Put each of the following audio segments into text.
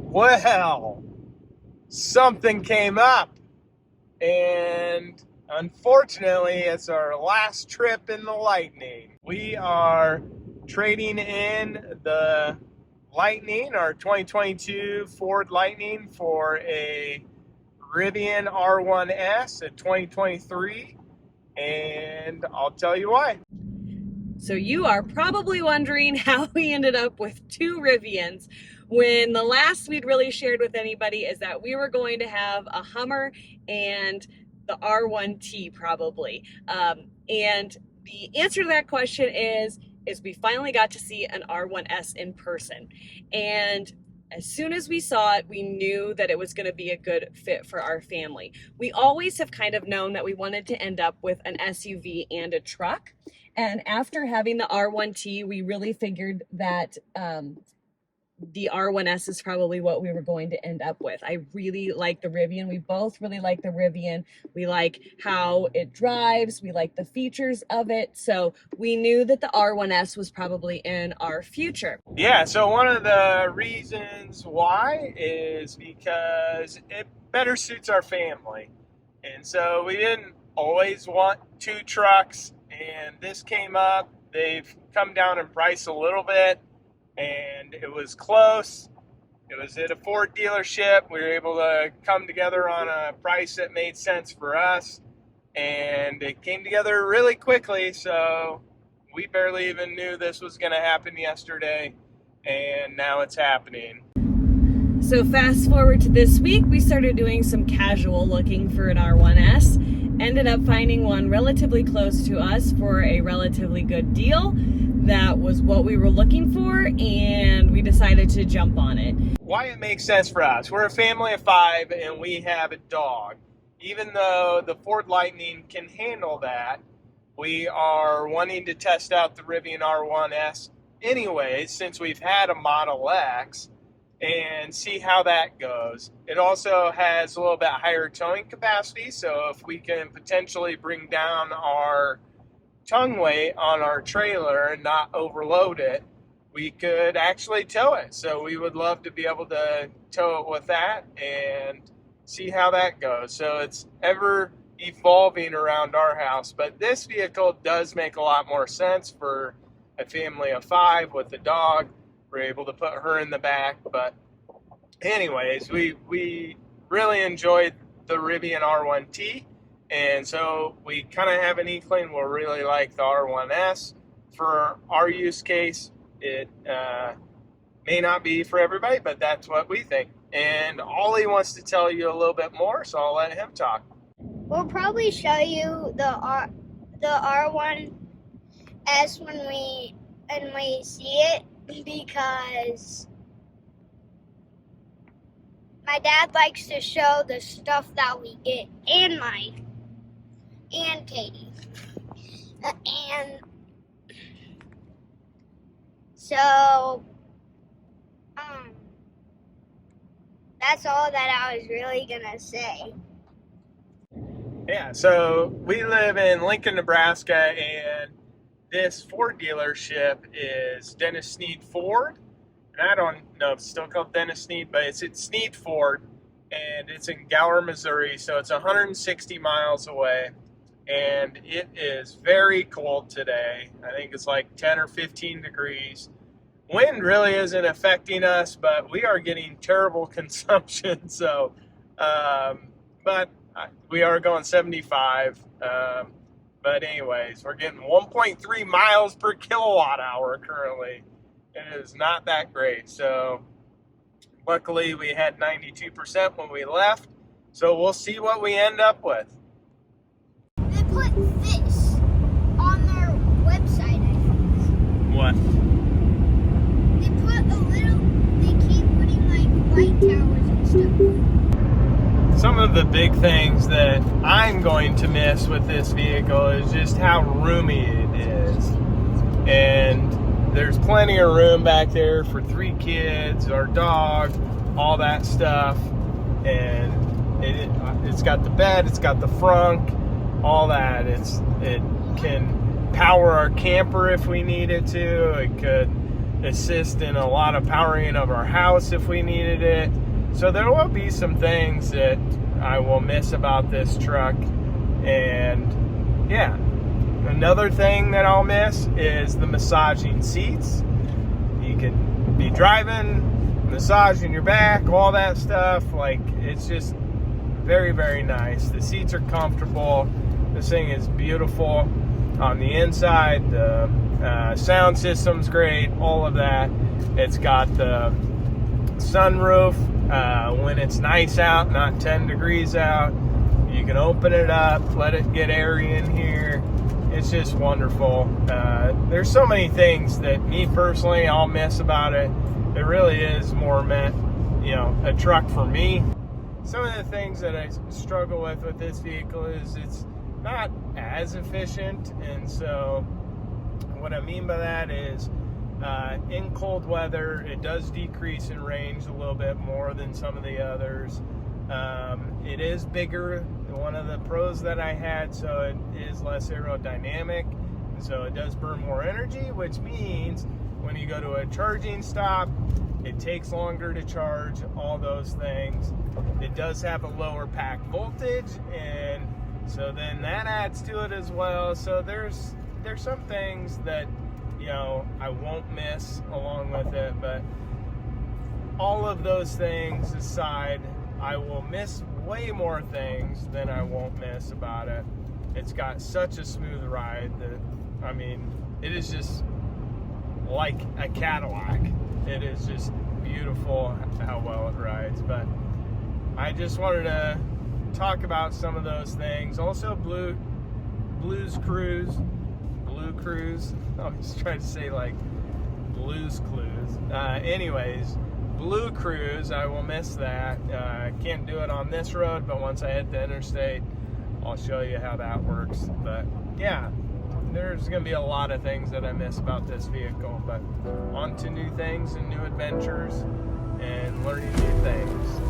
Well, something came up, and unfortunately, it's our last trip in the Lightning. We are trading in the Lightning, our 2022 Ford Lightning, for a Rivian R1S in 2023, and I'll tell you why. So you are probably wondering how we ended up with two Rivians when the last we'd really shared with anybody is that we were going to have a Hummer and the R1T probably. And the answer to that question is we finally got to see an R1S in person. And as soon as we saw it, we knew that it was going to be a good fit for our family. We always have kind of known that we wanted to end up with an SUV and a truck. And after having the R1T, we really figured that the R1S is probably what we were going to end up with. I really like the Rivian. We both really like the Rivian. We like how it drives. We like the features of it. So we knew that the R1S was probably in our future. Yeah, so one of the reasons why is because it better suits our family. And so we didn't always want two trucks, and this came up. They've come down in price a little bit, and it was close. It was at a Ford dealership. We were able to come together on a price that made sense for us, and it came together really quickly, so we barely even knew this was going to happen yesterday, and now it's happening. So fast forward to this week, we started doing some casual looking for an R1S. Ended up finding one relatively close to us for a relatively good deal. That was what we were looking for, and we decided to jump on it. Why it makes sense for us. We're a family of 5, and we have a dog. Even though the Ford Lightning can handle that, we are wanting to test out the Rivian R1S anyways, since we've had a Model X, and see how that goes. It also has a little bit higher towing capacity, so if we can potentially bring down our tongue weight on our trailer and not overload it, we could actually tow it. So we would love to be able to tow it with that and see how that goes. So it's ever evolving around our house, but this vehicle does make a lot more sense for a family of 5 with a dog. We're able to put her in the back, but anyways, we really enjoyed the Rivian R1T, and so we kind of have an inkling we'll really like the R1S. For our use case, it may not be for everybody, but that's what we think. And Ollie wants to tell you a little bit more, so I'll let him talk. We'll probably show you the R1S when we see it, because my dad likes to show the stuff that we get, and Mike and Katie, and so that's all that I was really gonna say. Yeah, so we live in Lincoln, Nebraska, and this Ford dealership is Dennis Sneed Ford. And I don't know if it's still called Dennis Sneed, but it's Sneed Ford, and it's in Gower, Missouri, so it's 160 miles away. And it is very cold today. I think it's like 10 or 15 degrees. Wind really isn't affecting us, but we are getting terrible consumption. So, but we are going 75. But anyways, we're getting 1.3 miles per kilowatt hour currently. It is not that great. So luckily we had 92% when we left. So we'll see what we end up with. They put this on their website, I think. What? They keep putting like light towers and stuff. Some of the big things that I'm going to miss with this vehicle is just how roomy it is. And there's plenty of room back there for 3 kids, our dog, all that stuff. And it's got the bed, it's got the frunk, all that. It can power our camper if we need it to. It could assist in a lot of powering of our house if we needed it. So there will be some things that I will miss about this truck. And yeah, another thing that I'll miss is the massaging seats. You can be driving, massaging your back, all that stuff. Like, it's just very, very nice. The seats are comfortable. This thing is beautiful on the inside. The sound system's great, all of that. It's got the sunroof when it's nice out, not 10 degrees out. You can open it up, let it get airy in here. It's just wonderful. There's so many things that me personally I'll miss about it. It really is more meant, you know, a truck for me. Some of the things that I struggle with this vehicle is it's not as efficient, and so what I mean by that is in cold weather it does decrease in range a little bit more than some of the others. It is bigger than one of the Pros that I had, so it is less aerodynamic, and so it does burn more energy, which means when you go to a charging stop, it takes longer to charge, all those things. It does have a lower pack voltage, and so then that adds to it as well. So there's some things that, you know, I won't miss along with it, but all of those things aside, I will miss way more things than I won't miss about it. It's got such a smooth ride that, I mean, it is just like a Cadillac. It is just beautiful how well it rides. But I just wanted to talk about some of those things. Also, Blue Cruise. I was trying to say like Blues Clues. Anyways, Blue Cruise, I will miss that. Can't do it on this road, but once I hit the interstate, I'll show you how that works. But yeah, there's gonna be a lot of things that I miss about this vehicle, but on to new things and new adventures and learning new things.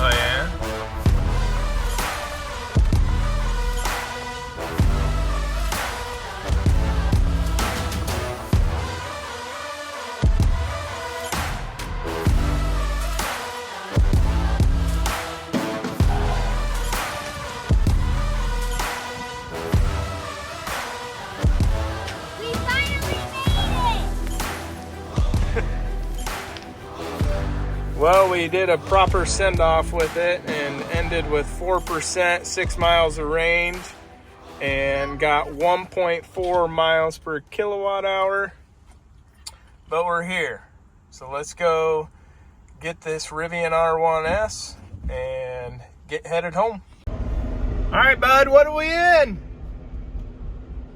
Oh yeah? We finally made it! Well, we did a proper send-off with it and ended with 4%, 6 miles of range, and got 1.4 miles per kilowatt hour. But we're here. So let's go get this Rivian R1S and get headed home. All right, bud, what are we in?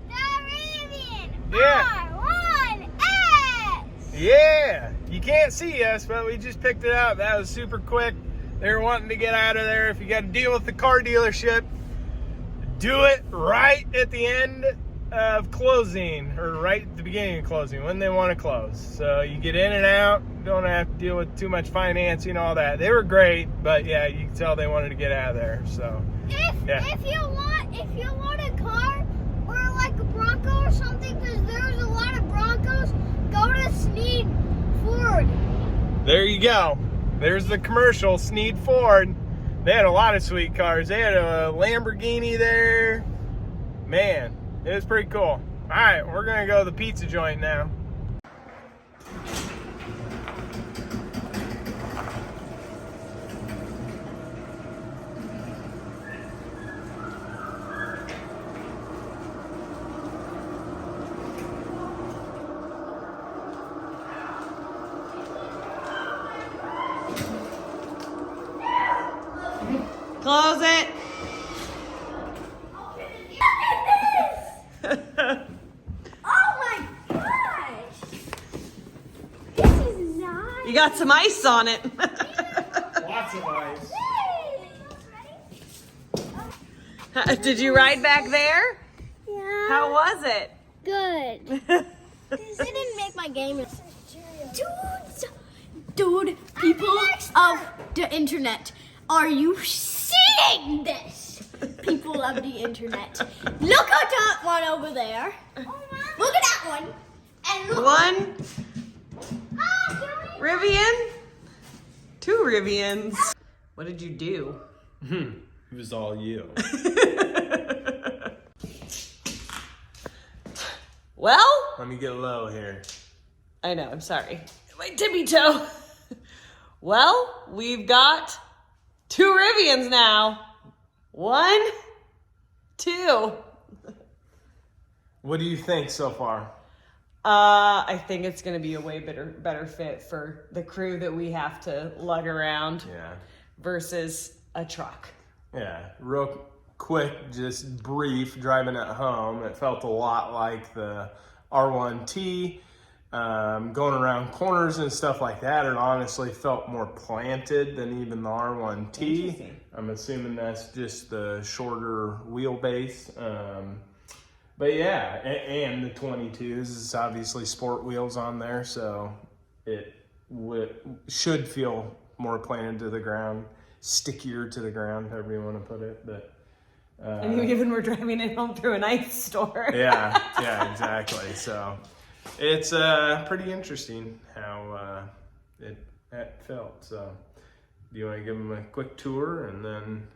The Rivian Yeah. R1S! Yeah, you can't see us, but we just picked it up. That was super quick. They were wanting to get out of there. If you got to deal with the car dealership, do it right at the end of closing, or right at the beginning of closing, when they want to close. So you get in and out, don't have to deal with too much financing, all that. They were great, but yeah, you can tell they wanted to get out of there. So yeah. If you want a car or like a Bronco or something, because there's a lot of Broncos, go to Sneed Ford. There you go. There's the commercial, Sneed Ford. They had a lot of sweet cars. They had a Lamborghini there. Man, it was pretty cool. All right, we're gonna go to the pizza joint now. Close it. Oh my gosh! This is nice. You got some ice on it. Lots of ice. Did you ride back there? Yeah. How was it? Good. This didn't make my game. Dude, people of the internet, are you seeing this? People of the internet. Look at that one over there. Look at that one. And look. One Rivian, two Rivians. What did you do? It was all you. Well, Let me get low here. I know, I'm sorry. My tippy toe. Well, we've got two Rivians now. One, two. What do you think so far? I think it's gonna be a way better fit for the crew that we have to lug around Yeah. versus a truck. Yeah, real quick, just brief, driving it home, it felt a lot like the R1T, going around corners and stuff like that. It honestly felt more planted than even the R1T. Interesting. I'm assuming that's just the shorter wheelbase. But yeah, and the 22s is obviously sport wheels on there, so it should feel more planted to the ground, stickier to the ground, however you want to put it. But And you even were driving it home through an ice store. yeah, exactly. So it's pretty interesting how it felt. So do you want to give them a quick tour and then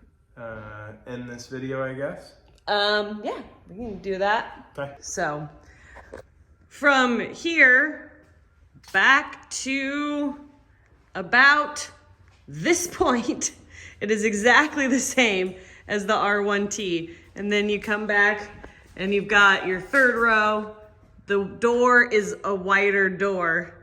end this video, I guess? Yeah, we can do that. Okay. So from here back to about this point, it is exactly the same as the R1T. And then you come back and you've got your third row. The door is a wider door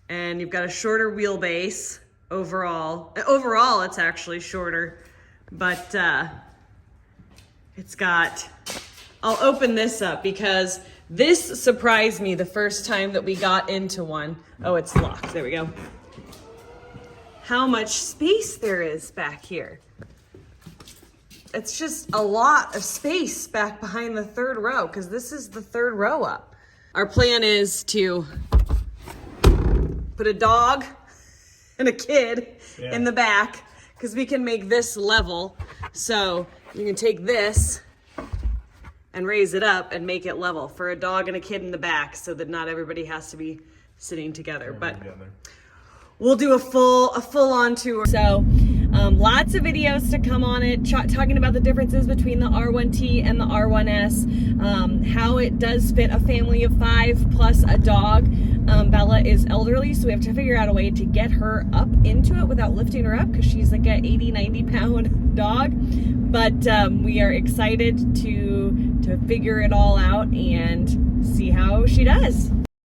and you've got a shorter wheelbase overall. Overall, it's actually shorter, but it's got, I'll open this up because this surprised me the first time that we got into one. Oh, it's locked. There we go. How much space there is back here. It's just a lot of space back behind the third row because this is the third row up. Our plan is to put a dog and a kid in the back because we can make this level. So you can take this and raise it up and make it level for a dog and a kid in the back so that not everybody has to be sitting together. But we'll do a full on tour. So lots of videos to come on it, talking about the differences between the R1T and the R1S, how it does fit a family of 5 plus a dog. Bella is elderly, so we have to figure out a way to get her up into it without lifting her up because she's like an 80-90 pound dog. But we are excited to figure it all out and see how she does.